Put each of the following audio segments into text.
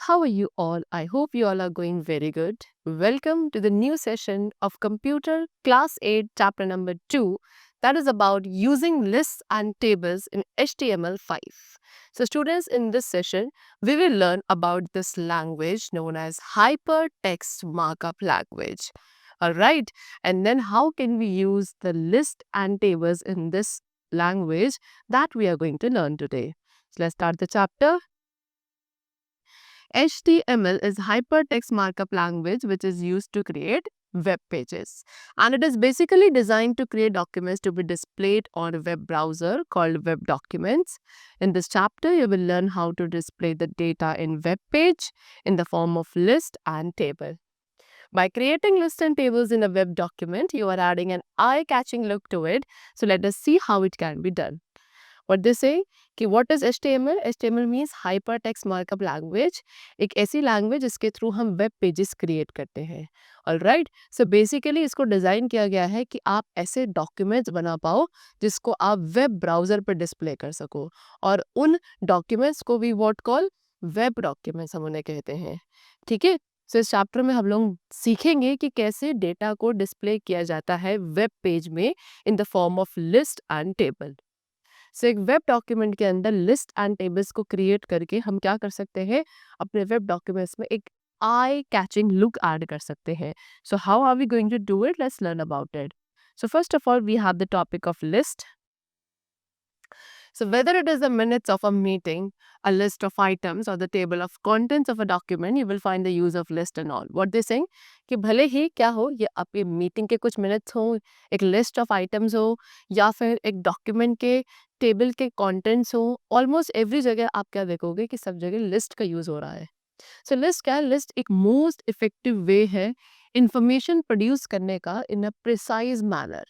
how are you all? I hope you all are going very good. Welcome to the new session of Computer Class 8, Chapter number 2, that is about using lists and tables in HTML5. So, students, in this session, we will learn about this language known as Hypertext Markup Language. Alright, and then how can we use the list and tables in this language that we are going to learn today. So, let's start the chapter. HTML is hypertext markup language which is used to create web pages, and it is basically designed to create documents to be displayed on a web browser called web documents. In this chapter, you will learn how to display the data in web page in the form of list and table. By creating lists and tables in a web document, you are adding an eye-catching look to it. So let us see how it can be done. What they say कि what is HTML? HTML means hypertext markup language. एक ऐसी language जिसके through हम web pages create करते हैं. Alright, so basically इसको design किया गया है कि आप ऐसे डॉक्यूमेंट्स बना पाओ जिसको आप वेब ब्राउज़र पर डिस्प्ले कर सको, और उन डॉक्यूमेंट्स को भी व्हाट कॉल वेब डॉक्यूमेंट्स हम उन्हें कहते हैं. ठीक है, सो इस चैप्टर में हम लोग सीखेंगे कि कैसे डेटा को डिस्प्ले किया जाता है वेब पेज में in the form of list and table. So एक वेब डॉक्यूमेंट के अंदर लिस्ट एंड टेबल्स को क्रिएट करके हम क्या कर सकते हैं, अपने वेब डॉक्यूमेंट्स में एक आई कैचिंग लुक ऐड कर सकते हैं. So how are we going to do it? Let's learn about it. So first of all, we have the topic of list. So whether it is the minutes of a meeting, a list of items, or the table of contents of a document, you will find the use of list and all. What they saying कि भले ही क्या हो, ये आपके meeting के कुछ minutes हो, एक लिस्ट ऑफ आइटम्स हो, या फिर एक डॉक्यूमेंट के टेबल के कंटेंट्स हो, ऑलमोस्ट एवरी जगह आप क्या देखोगे कि सब जगह लिस्ट का यूज हो रहा है. सो लिस्ट क्या है? लिस्ट एक मोस्ट इफेक्टिव वे है इंफॉर्मेशन प्रोड्यूस करने का in a precise manner.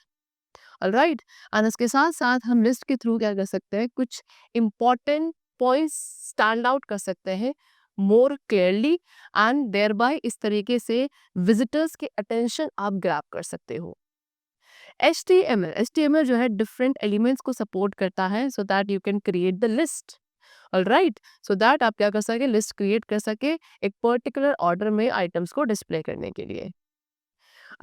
All right, and इसके साथ साथ हम लिस्ट के थ्रू क्या कर सकते हैं, कुछ इंपॉर्टेंट पॉइंट्स स्टैंड आउट कर सकते हैं more clearly, and thereby इस तरीके से विजिटर्स के अटेंशन आप ग्रैब कर सकते हो. HTML जो है डिफरेंट एलिमेंट्स को सपोर्ट करता है so that you can create the list. Alright, so that आप क्या कर सके, लिस्ट क्रिएट कर सके एक पर्टिकुलर ऑर्डर में आइटम्स को डिस्प्ले करने के लिए.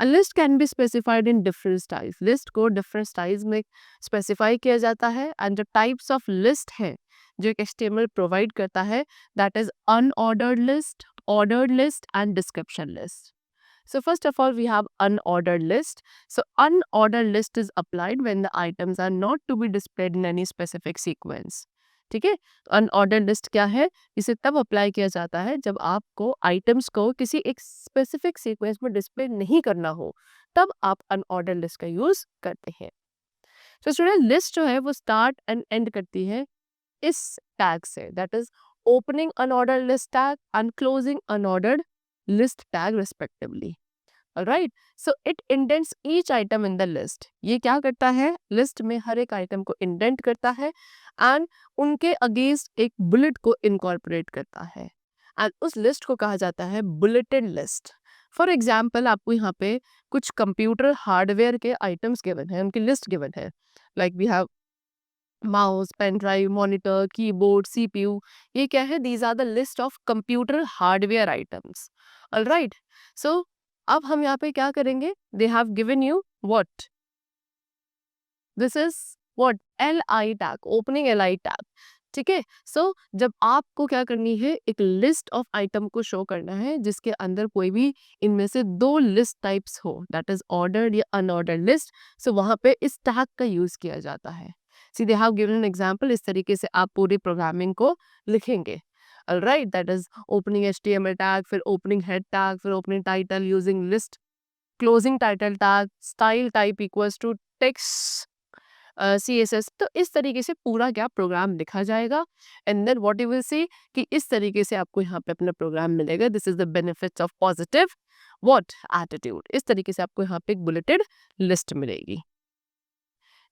A list can be specified in different styles. List को different styles में specify किया जाता है, and the types of list है जो एक HTML provide करता है, that is unordered list, ordered list and description list. So first of all, we have unordered list. So unordered list is applied when the items are not to be displayed in any specific sequence. ठीक है, तो unordered list क्या है, इसे तब apply किया जाता है जब आपको आइटम्स को किसी एक स्पेसिफिक सीक्वेंस में डिस्प्ले नहीं करना हो, तब आप अनऑर्डर्ड लिस्ट का यूज करते हैं. तो स्टूडेंट, लिस्ट जो है वो स्टार्ट एंड एंड करती है इस टैग से, that is opening unordered list tag and closing unordered list tag respectively. Right, so it indents each item in the list. ये क्या करता है, लिस्ट में हर एक आइटम को इंडेंट करता है एंड उनके अगेंस्ट एक बुलेट को इनकॉर्पोरेट करता है, एंड उस लिस्ट को कहा जाता है बुलेटेड लिस्ट. फॉर एग्जाम्पल, आपको यहाँ पे कुछ कंप्यूटर हार्डवेयर के आइटम्स गिवन है, उनकी लिस्ट गिवन है, like we have mouse, pen drive, monitor, keyboard, CPU. ये क्या है, these are the list of computer hardware items. All right, so अब हम यहाँ पे क्या करेंगे, they have given you what, this is what, LI tag, opening LI tag. ठीक है, सो जब आपको क्या करनी है, एक लिस्ट ऑफ आइटम को शो करना है जिसके अंदर कोई भी इनमें से दो लिस्ट टाइप्स हो, दैट इज ऑर्डर्ड या अनऑर्डर्ड लिस्ट, सो वहां पे इस टैग का यूज किया जाता है. See they have given an example, इस तरीके से आप पूरी प्रोग्रामिंग को लिखेंगे. Alright, that is opening HTML tag, फिर ओपनिंग हेड टैग, फिर opening title using list, closing title tag, style type equals to text CSS. तो इस तरीके से पूरा क्या प्रोग्राम लिखा जाएगा, and then what you will see कि इस तरीके से आपको यहाँ पे अपना प्रोग्राम मिलेगा. This is the benefits of positive what attitude. इस तरीके से आपको यहाँ पे एक बुलेटेड लिस्ट मिलेगी.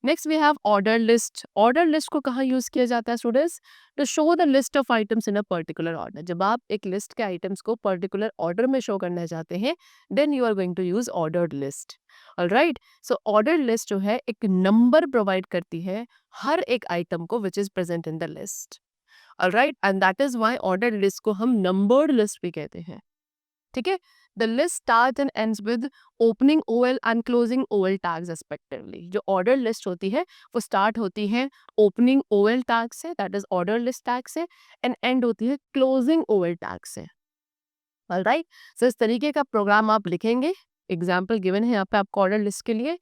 Next we have order list. Order list को कहाँ यूज किया जाता है students, to show the list of items in a particular order. जब आप एक लिस्ट के आइटम्स को पर्टिकुलर ऑर्डर में शो करना चाहते हैं, then you are going to use ordered list. Alright, so order list जो है एक नंबर प्रोवाइड करती है हर एक आइटम को which is present in the list. Alright, and that is why order list को हम नंबर्ड लिस्ट भी कहते हैं. ठीक है. The list start and ends with opening OL and closing OL tags respectively. जो ऑर्डर लिस्ट होती है वो स्टार्ट होती है ओपनिंग ओएल टैग से, that is order list tag से, एंड एंड होती है क्लोजिंग ओएल टैग से. ऑलराइट, सो इस तरीके का प्रोग्राम आप लिखेंगे. एग्जाम्पल गिवन है यहाँ पे आपको ऑर्डर लिस्ट के लिए.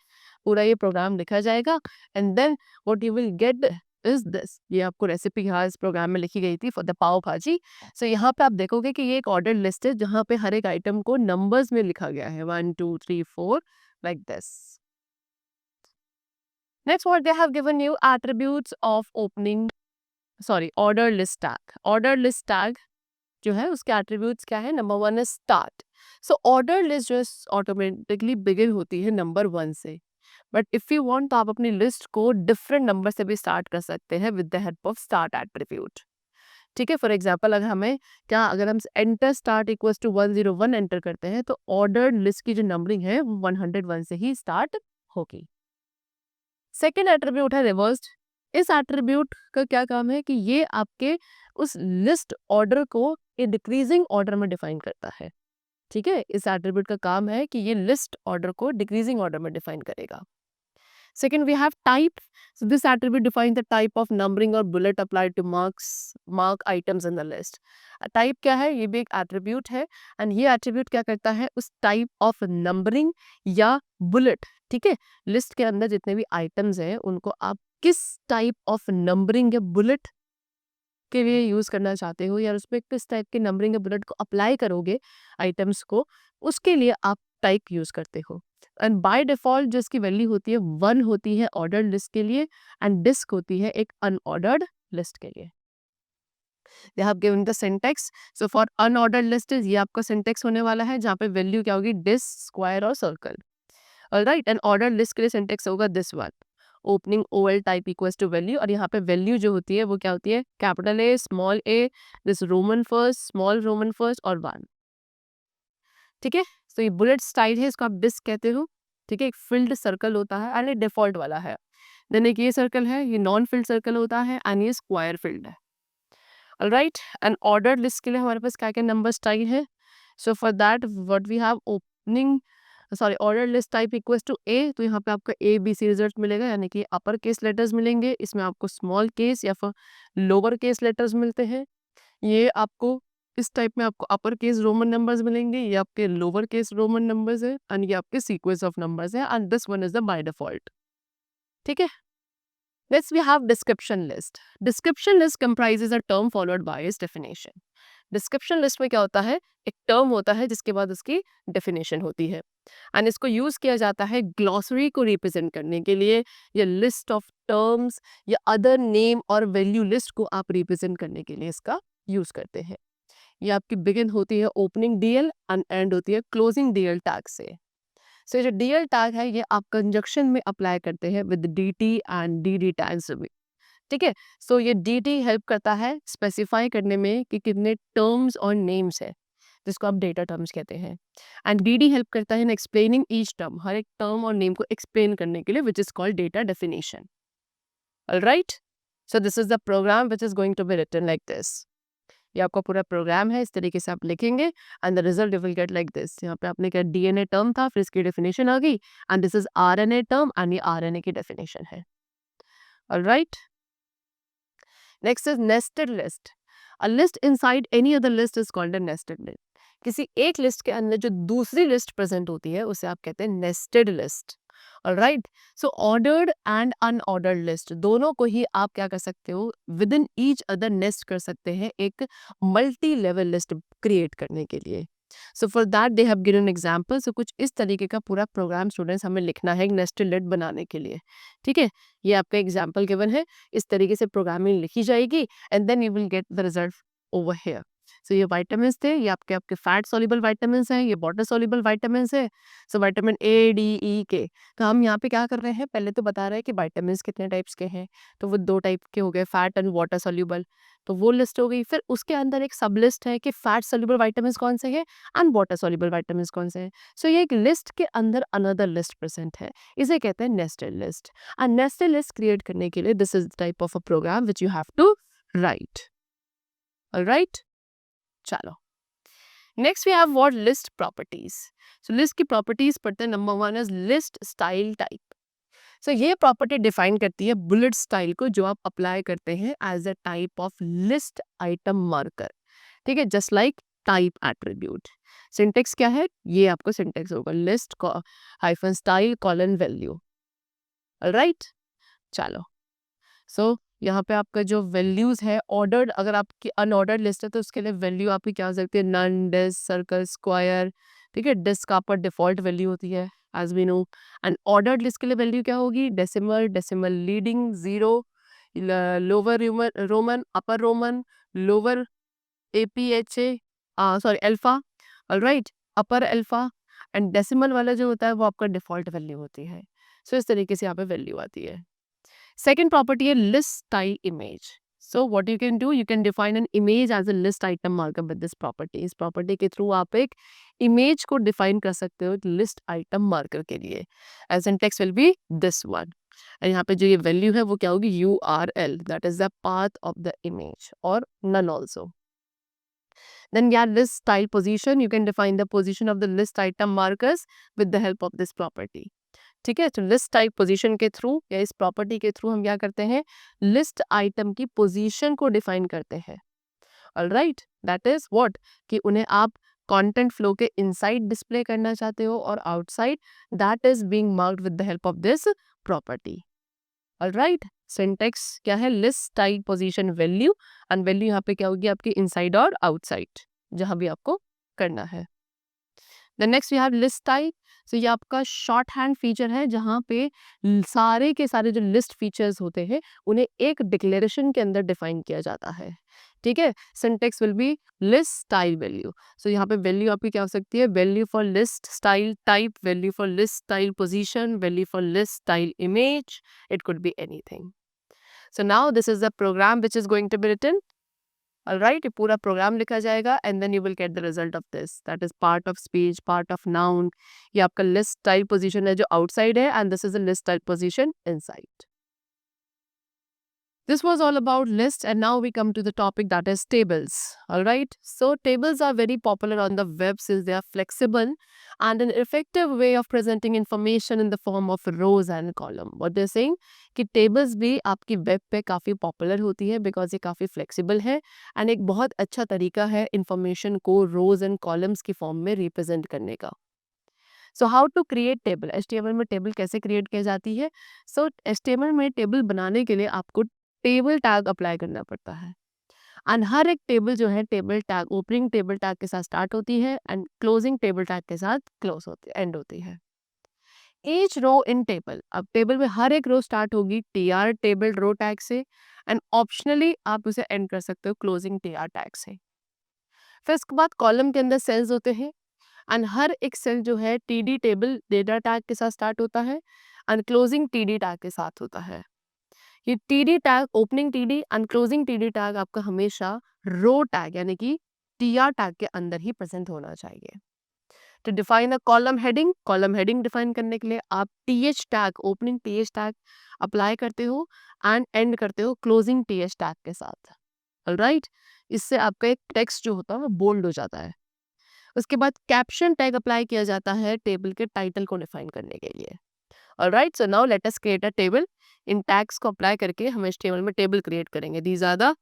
पूरा ये प्रोग्राम लिखा जाएगा and then what you will get is this. ये आपको रेसिपी यहाँ इस प्रोग्राम में लिखी गई थी फॉर द पाव भाजी. सो यहाँ पे आप देखोगे कि ये एक ऑर्डर लिस्ट है जहाँ पे हर एक आइटम को नंबर्स में लिखा गया है 1 2 3 4 like this. Next what they have given you attributes of opening order list tag. Order list tag जो है उसके एट्रीब्यूट्स क्या है. Number 1 is start. So order list जो ऑटोमेटिकली बिगिन होती है नंबर 1 से. बट इफ यू वांट तो आप अपनी लिस्ट को डिफरेंट नंबर से भी स्टार्ट कर सकते हैं with the help of start attribute. ठीक है. फॉर एग्जांपल अगर हम enter start equals to 101 enter करते हैं तो ऑर्डर लिस्ट की जो नंबरिंग है वो 101 से ही स्टार्ट होगी. सेकेंड एट्रीब्यूट है रिवर्स्ड. इस एट्रीब्यूट का क्या काम है कि ये आपके उस लिस्ट ऑर्डर को डिक्रीजिंग ऑर्डर में डिफाइन करता है. ठीक है. इस एट्रीब्यूट का काम है कि ये लिस्ट ऑर्डर को डिक्रीजिंग ऑर्डर में डिफाइन करेगा. Second, we have type. So this attribute defines the type of numbering or bullet applied to mark items in the list. Type क्या है? ये भी एक attribute है and ये attribute क्या करता है? उस type of numbering या bullet, ठीक है, list के अंदर जितने भी items हैं उनको आप किस type of numbering या bullet के लिए यूज करना चाहते हो या उसमें किस टाइप के नंबरिंग या बुलेट को अप्लाई करोगे आइटम्स को, उसके लिए आप टाइप यूज करते हो. एंड बाय डिफॉल्ट जो इसकी वैल्यू होती है 1 होती है ऑर्डर लिस्ट के लिए एंड डिस्क होती है एक अनऑर्डर्ड लिस्ट के लिए. They have given the syntax. So for unordered list ये आपका सिंटेक्स होने वाला है जहाँ पे वैल्यू क्या होगी, डिस्क, स्क्वायर और circle. Alright, and order list के लिए सिंटेक्स होगा this one, opening OL type equals to value. और यहाँ पे वैल्यू जो होती है वो क्या होती है, capital A, small A, this Roman first, small Roman first और 1. ठीक है. तो ये बुलेट स्टाइल है, इसको आप डिस्क कहते हो. ठीक है. एक फिल्ड सर्कल होता है एंड ये डिफॉल्ट वाला है. देन एक ये सर्कल है, ये नॉन फिल्ड सर्कल होता है एंड ये स्क्वायर फिल्ड है. ऑलराइट, एंड ऑर्डर लिस्ट के लिए हमारे पास क्या क्या नंबर स्टाइल है. So for that what we have order list type equals to A. तो यहाँ पे आपको ए बी सी रिजल्ट मिलेगा, यानी कि अपर केस लेटर्स मिलेंगे. इसमें आपको स्मॉल केस या फिर लोअर केस लेटर्स मिलते हैं. ये आपको इस टाइप में आपको अपर केस रोमन नंबर्स मिलेंगे, ये आपके लोअर केस रोमन नंबर्स है एंड ये आपके सीक्वेंस ऑफ नंबर्स है and this one is the by default. ठीक है. Next we have description list. Description list comprises a term followed by its definition. Description list में क्या होता है, एक टर्म होता है जिसके बाद उसकी डेफिनेशन होती है एंड इसको यूज किया जाता है ग्लॉसरी को रिप्रेजेंट करने के लिए या लिस्ट ऑफ टर्म्स या अदर नेम और वैल्यू लिस्ट को आप रिप्रेजेंट करने के लिए इसका यूज करते हैं. ये आपकी बिगिन होती है ओपनिंग डीएल एंड एंड होती है क्लोजिंग डीएल टैग से. सो जो डीएल टैग है ये आप कंजक्शन में अप्लाई करते हैं with DT and DD tags में. ठीक है. सो ये डीटी हेल्प करता है स्पेसिफाई करने में कि कितने टर्म्स और नेम्स है, जिसको आप डेटा टर्म्स कहते हैं. एंड डीडी हेल्प करता है इन एक्सप्लेनिंग ईच टर्म, हर एक टर्म और नेम को एक्सप्लेन करने के लिए, which is called data definition. Alright, so this is the program which is going to be written like this. ये आपका पूरा प्रोग्राम है, इस तरीके से आप लिखेंगे and the result you will get like this. यहाँ पे आपने क्या डीएनए टर्म था, फिर इसकी डेफिनेशन आ गई and this is RNA term and ये आरएनए की डेफिनेशन है. Alright, next is nested list. A list inside any other list is called a nested list. किसी एक लिस्ट के अंदर जो दूसरी लिस्ट प्रेजेंट होती है उसे आप कहते हैं nested list. Alright, so ordered and unordered list दोनों को ही आप क्या कर सकते हो, with in each other nest कर सकते हैं एक मल्टी लेवल लिस्ट क्रिएट करने के लिए. So for that they have given example. So कुछ इस तरीके का पूरा प्रोग्राम स्टूडेंट्स हमें लिखना है एक नेस्टेड लिस्ट बनाने के लिए. ठीक है. ये आपका एग्जाम्पल गिवन है, इस तरीके से प्रोग्रामिंग लिखी जाएगी and then you will get the result over here. So ये विटामिन थे, ये आपके फैट सॉल्युबल विटामिन हैं, ये वाटर सॉल्युबल विटामिन है. So vitamin A D E के. तो हम यहाँ पे क्या कर रहे हैं, पहले तो बता रहे हैं कि विटामिन कितने टाइप्स के हैं. तो वो 2 टाइप के हो गए, फैट एंड वाटर सॉल्युबल. तो वो लिस्ट हो गई. फिर उसके अंदर एक सब लिस्ट है कि फैट सॉल्युबल विटामिन कौन से हैं एंड वाटर सॉल्युबल विटामिन कौन से हैं. सो ये एक लिस्ट के अंदर अनदर लिस्ट प्रेजेंट है, इसे कहते हैं nested list. And nested list create करने के लिए this is the type of a program which you have to write. Alright, चलो next we have what list properties. So list की प्रॉपर्टीज पढ़ते हैं. Number 1 is list style type. So ये property define करती है बुलेट स्टाइल को जो आप अप्लाई करते हैं as a type of list item marker. ठीक है, just like type attribute. Syntax क्या है, ये आपको सिंटेक्स होगा list hyphen style colon value. Alright, चलो सो यहाँ पे आपका जो वैल्यूज है ऑर्डर्ड, अगर आपकी अनऑर्डर्ड लिस्ट है तो उसके लिए वैल्यू आपकी क्या हो सकती है, नन, डिस्क, सर्कल, स्क्वायर. ठीक है, डिस्क आपका डिफॉल्ट वैल्यू होती है as we know. And ordered list के लिए वैल्यू क्या होगी, decimal, decimal leading, zero, lower roman, upper roman, lower APHA, sorry alpha. Alright, upper alpha. And decimal वाला जो होता है वो आपका डिफॉल्ट वैल्यू होती है. सो इस तरीके से यहाँ पे वैल्यू आती है. Second property है list style image. So what you can do, you can define an image as a list item marker with this property. इस property के through आप एक image को define कर सकते हो list item marker के लिए. As syntax will be this one. और यहाँ पे जो ये value है वो क्या होगी, URL, that is the path of the image, or none also. Then yeah, list style position, you can define the position of the list item markers with the help of this property. ठीक है, तो list type position के through या इस property के through हम क्या करते हैं, लिस्ट आइटम की पोजीशन को डिफाइन करते हैं. ऑलराइट, दैट इज व्हाट, कि उन्हें आप कंटेंट फ्लो के इनसाइड डिस्प्ले करना चाहते हो और outside, that is being marked with the help of this property. Alright, syntax क्या है, list type position value, and value यहाँ पे क्या होगी आपकी इनसाइड और आउटसाइड, जहां भी आपको करना है. Then next we have list type. So ये आपका शॉर्ट हैंड फीचर है जहाँ पे सारे के सारे जो लिस्ट फीचर्स होते हैं उन्हें एक डिक्लेरेशन के अंदर डिफाइन किया जाता है. ठीक है, syntax will be list style value. So यहाँ पे वैल्यू आपकी क्या हो सकती है, value for list style type, value for list style position, value for list style image, it could be anything. So now this is the program which is going to be written. Alright, ये पूरा program लिखा जाएगा and then you will get the result of this, that is part of speech, part of noun. ये आपका list type position है जो outside है, and this is a list type position inside. This was all about lists, and now we come to the topic that is tables. All right. So tables are very popular on the web since they are flexible and an effective way of presenting information in the form of rows and column. What they're saying कि tables भी आपकी web पे काफ़ी popular होती है because ये काफ़ी flexible है and एक बहुत अच्छा तरीका है information को rows and columns की form में represent करने का. So how to create table? HTML में table कैसे create की जाती है? So HTML में table बनाने के लिए आपको टेबल टैग अप्लाई करना पड़ता है. एंड हर एक टेबल जो है table tag, opening table tag के साथ स्टार्ट होती है एंड क्लोजिंग टेबल टैग के साथ क्लोज होती है, एंड होती है. ईच रो इन टेबल, अब टेबल में हर एक रो स्टार्ट होगी TR टेबल रो टैग से एंड ऑप्शनली आप उसे एंड कर सकते हो क्लोजिंग TR टैग से. फिर इसके बाद कॉलम के अंदर सेल्स होते हैं एंड हर एक सेल जो है TD टेबल डेटा टैग के साथ स्टार्ट होता है एंड क्लोजिंग TD टैग के साथ होता है. ये TD tag, opening TD and closing TD tag आपका हमेशा रो टैग यानी कि TR टैग के अंदर ही प्रेजेंट होना चाहिए. तो define a column heading define करने के लिए आप TH tag, opening TH tag apply करते हो एंड एंड करते हो क्लोजिंग TH टैग के साथ. ऑलराइट, इससे आपका एक टेक्स्ट जो होता है वो बोल्ड हो जाता है. उसके बाद कैप्शन टैग अप्लाई किया जाता है टेबल के टाइटल को डिफाइन करने के लिए. Alright, so now let us create a table. इन टैग्स को अप्लाई करके हम HTML में टेबल क्रिएट करेंगे. These are the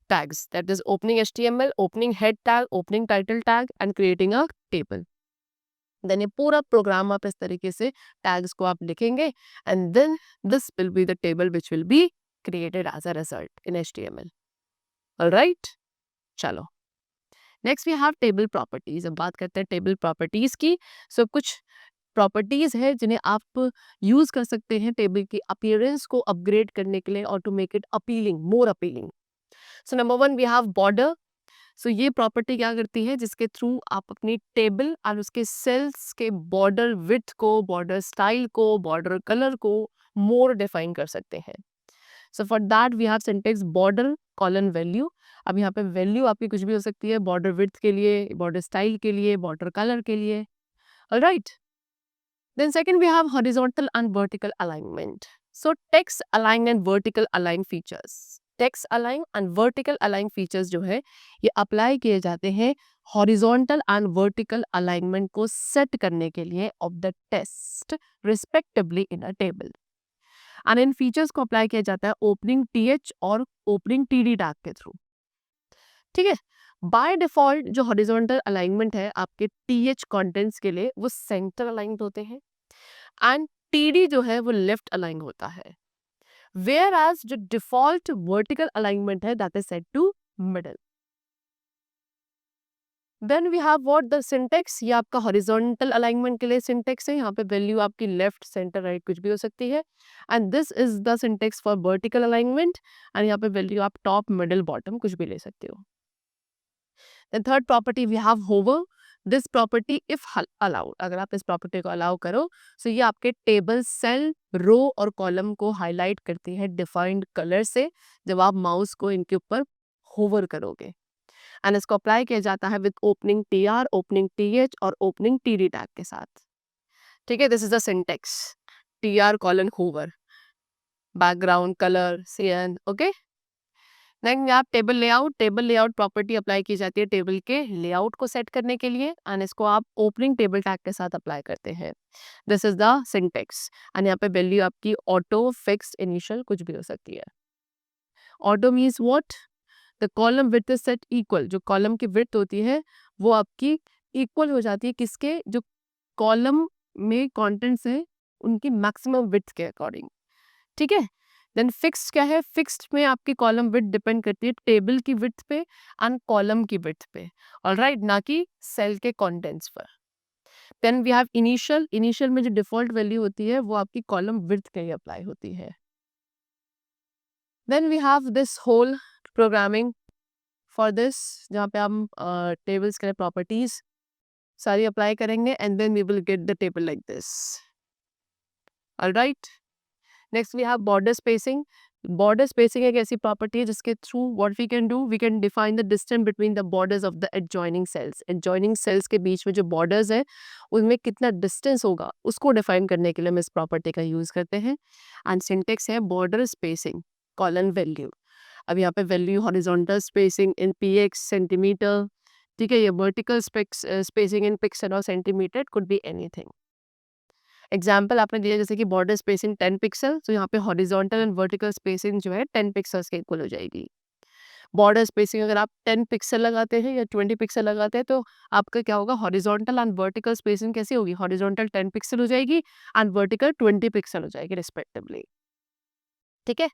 tags, that is opening HTML, opening head tag, opening title tag and creating a table. Then ये पूरा programme आप इस तरीके से टैग्स को आप लिखेंगे and then this will be the table which will be created as a result in HTML. Alright, चलो next we have table properties. अब बात करते हैं टेबल प्रॉपर्टीज की. सो कुछ प्रॉपर्टीज है जिन्हें आप यूज कर सकते हैं टेबल की अपीयरेंस को अपग्रेड करने के लिए और to make it appealing, more appealing. So number 1 we have border. So ये प्रॉपर्टी क्या करती है, जिसके थ्रू आप अपनी टेबल और उसके सेल्स के बॉर्डर विड्थ को, बॉर्डर स्टाइल को, बॉर्डर कलर को मोर डिफाइन कर सकते हैं. So for that we have syntax border colon value. अब यहाँ पे वैल्यू आपकी कुछ भी हो सकती है, बॉर्डर विड्थ के लिए, बॉर्डर स्टाइल के लिए, बॉर्डर कलर के लिए. Alright. Then second we have horizontal and vertical alignment. So text align and vertical align features. Text align and vertical align features जो है ये अप्लाई किए जाते हैं हॉरिजॉन्टल एंड वर्टिकल अलाइनमेंट को सेट करने के लिए of the text respectively in a table. And in features को अप्लाई किया जाता है ओपनिंग टीएच और ओपनिंग टीडी टैग के थ्रू। ठीक है, बाय डिफॉल्ट जो हॉरिजॉन्टल अलाइनमेंट है आपके टीएच कंटेंट्स के लिए वो सेंटर अलाइंड होते हैं एंड टीडी जो है वो लेफ्ट अलाइन होता है, वेयर एज जो डिफॉल्ट वर्टिकल अलाइनमेंट है that is set to middle. Then we have what the syntax, ये आपका हॉरिजॉन्टल अलाइनमेंट के लिए सिंटेक्स है, यहाँ पे वैल्यू आपकी लेफ्ट सेंटर राइट कुछ भी हो सकती है and this is the syntax for vertical alignment and यहाँ पे वैल्यू आप टॉप मिडल बॉटम कुछ भी ले सकते हो। Then third property we have hover, this property if allowed, अगर आप इस प्रॉपर्टी को अलाउ करो सो ये आपके टेबल सेल रो और कॉलम को हाईलाइट करती है डिफाइंड कलर से जब आप माउस को इनके ऊपर होवर करोगे एंड इसको अप्लाई किया जाता है with opening T R, opening T H और ओपनिंग टी डी टैग के साथ। ठीक है, this is the syntax T R colon hover, background colour CN। Okay, then आप टेबल लेआउट प्रॉपर्टी अप्लाई की जाती है टेबल के लेआउट को सेट करने के लिए एंड इसको आप ओपनिंग टेबल टैग के साथ अप्लाई करते हैं। This is the syntax and यहाँ पे वैल्यू आपकी ऑटो, फिक्स्ड, इनिशियल कुछ भी हो सकती है। Auto means what, the column width is set equal, जो कॉलम की विड्थ होती है वो आपकी इक्वल हो जाती है किसके, जो कॉलम में कंटेंट्स है उनकी मैक्सिमम विड्थ के अकॉर्डिंग। ठीक है, देन फिक्स्ड क्या है, फिक्स्ड में आपकी कॉलम विड्थ डिपेंड करती है टेबल की विड्थ पे एंड कॉलम की विड्थ पे, ऑलराइट, ना कि सेल के कंटेंट्स पर। Then we have initial, initial में जो डिफॉल्ट वैल्यू होती है वो आपकी कॉलम विड्थ के लिए अप्लाई होती है। Then we have this whole programming for this, जहाँ पे हम टेबल्स के लिए प्रॉपर्टीज सारी अप्लाई करेंगे and then we will get the table like this. Alright, next we have border spacing. Border spacing एक ऐसी प्रॉपर्टी है जिसके through what we can do, we can define the distance between the borders of the adjoining cells. Adjoining cells के बीच में जो borders है उनमें कितना डिस्टेंस होगा उसको डिफाइन करने के लिए हम इस प्रॉपर्टी का यूज करते हैं एंड सिंटेक्स है बॉर्डर स्पेसिंग कॉलन वैल्यू। अब यहाँ पे वैल्यू हॉरिजॉन्टल स्पेसिंग इन px सेंटीमीटर, ठीक है, ये वर्टिकल स्पेसिंग इन पिक्सल और centimetre, could be anything. Example आपने दिया जैसे कि बॉर्डर स्पेसिंग 10 पिक्सल, तो यहाँ पे हॉरिजॉन्टल एंड वर्टिकल स्पेसिंग जो है 10 पिक्सल्स के इक्वल हो जाएगी। बॉर्डर स्पेसिंग अगर आप 10 पिक्सल लगाते हैं या 20 पिक्सल लगाते हैं तो आपका क्या होगा, हॉरिजॉन्टल एंड वर्टिकल स्पेसिंग कैसी होगी, हॉरिजॉन्टल 10 पिक्सल हो जाएगी एंड वर्टिकल 20 पिक्सल हो जाएगी रिस्पेक्टिवली। ठीक है,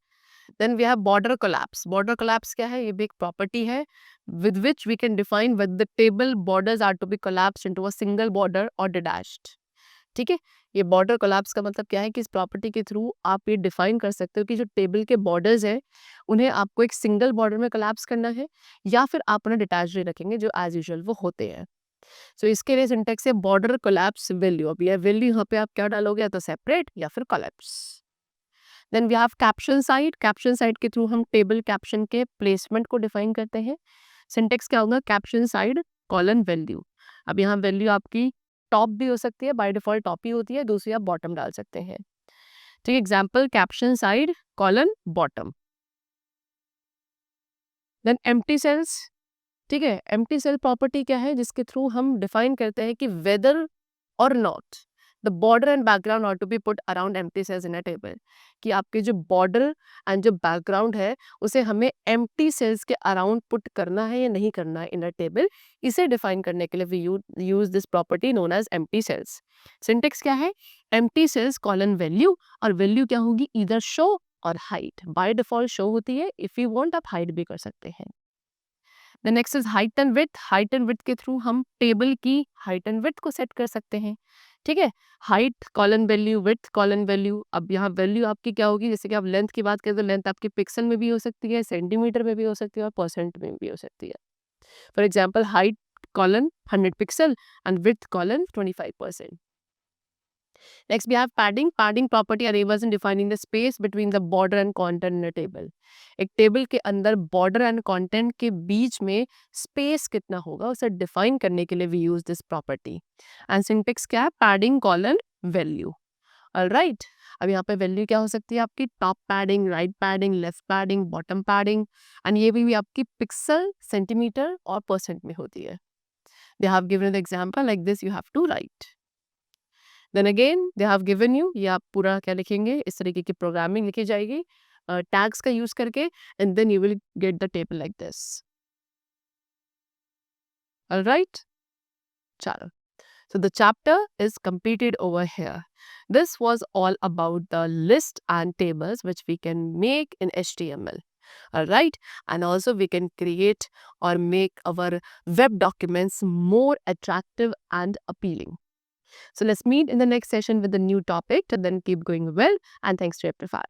then we have border collapse. Border collapse क्या है, ये भी एक प्रॉपर्टी है with which we can define when the table borders are to be collapsed into a single border और डिटैच्ड। ठीक है, ये बॉर्डर कोलैप्स का मतलब क्या है कि इस प्रॉपर्टी के थ्रू आप ये डिफाइन कर सकते हो कि जो टेबल के बॉर्डर्स हैं उन्हें आपको एक सिंगल बॉर्डर में कोलैप्स करना है या फिर आप उन्हें डिटैच रखेंगे जो एज यूजुअल वो होते हैं। सो इसके लिए सिंटेक्स है बॉर्डर कोलैप्स वैल्यू। अब ये वैल्यू यहाँ पे आप क्या डालोगे, या तो सेपरेट या फिर collapse. Then we have caption side. Caption side के थ्रू हम टेबल कैप्शन के प्लेसमेंट को डिफाइन करते हैं। सिंटेक्स क्या होगा, कैप्शन साइड कॉलन वैल्यू। अब यहाँ वैल्यू आपकी टॉप भी हो सकती है, बाय डिफॉल्ट टॉप ही होती है, दूसरी आप बॉटम डाल सकते हैं। ठीक है, example caption side colon bottom. Then empty cells. ठीक है, एम्प्टी सेल प्रॉपर्टी क्या है, जिसके थ्रू हम डिफाइन करते हैं कि whether or not the border and background are to be put around empty cells in a table, कि आपके जो बॉर्डर एंड जो बैकग्राउंड है उसे हमें एम्प्टी सेल्स के अराउंड पुट करना है या नहीं करना है इन अ टेबल। इसे डिफाइन करने के लिए we use this property known as empty cells. Syntax क्या है, एम्प्टी सेल्स कॉलन वैल्यू, और वैल्यू क्या होगी, either show or hide. By default show होती है, इफ यू वांट आप हाइट भी कर सकते हैं। The next is height and width. Height and width के थ्रू हम टेबल की हाइट एंड विड्थ को सेट कर सकते हैं। ठीक है, height colon value, width colon value. अब यहाँ वैल्यू आपकी क्या होगी, जैसे कि आप लेंथ की बात करें तो लेंथ आपकी पिक्सल में भी हो सकती है, सेंटीमीटर में भी हो सकती है और परसेंट में भी हो सकती है। For example height colon 100 pixel and width colon 25%। Next, we have padding. Padding property enables in defining the space between the border and content in a table. एक टेबल के अंदर बॉर्डर एंड कंटेंट के बीच में space कितना होगा उसे define करने के लिए we use this property. And syntax क्या है, पैडिंग कॉलन वैल्यू। ऑलराइट, अब यहाँ पे वैल्यू क्या हो सकती है आपकी? Top padding, right padding, left padding, bottom padding, and ये भी आपकी पिक्सल, सेंटीमीटर और परसेंट में होती है. They have given an example like this, you have to write. Then again they have given you, ये आप पूरा क्या लिखेंगे, इस तरीके की प्रोग्रामिंग लिखी जाएगी टैग्स का यूज करके, and then you will get the table like this. All right? चलो. So the chapter is completed over here. This was all about the list and tables which we can make in HTML. Alright, and also we can create or make our web documents more attractive and appealing. So let's meet in the next session with a new topic. Till then, keep going well, and thanks to Amplify.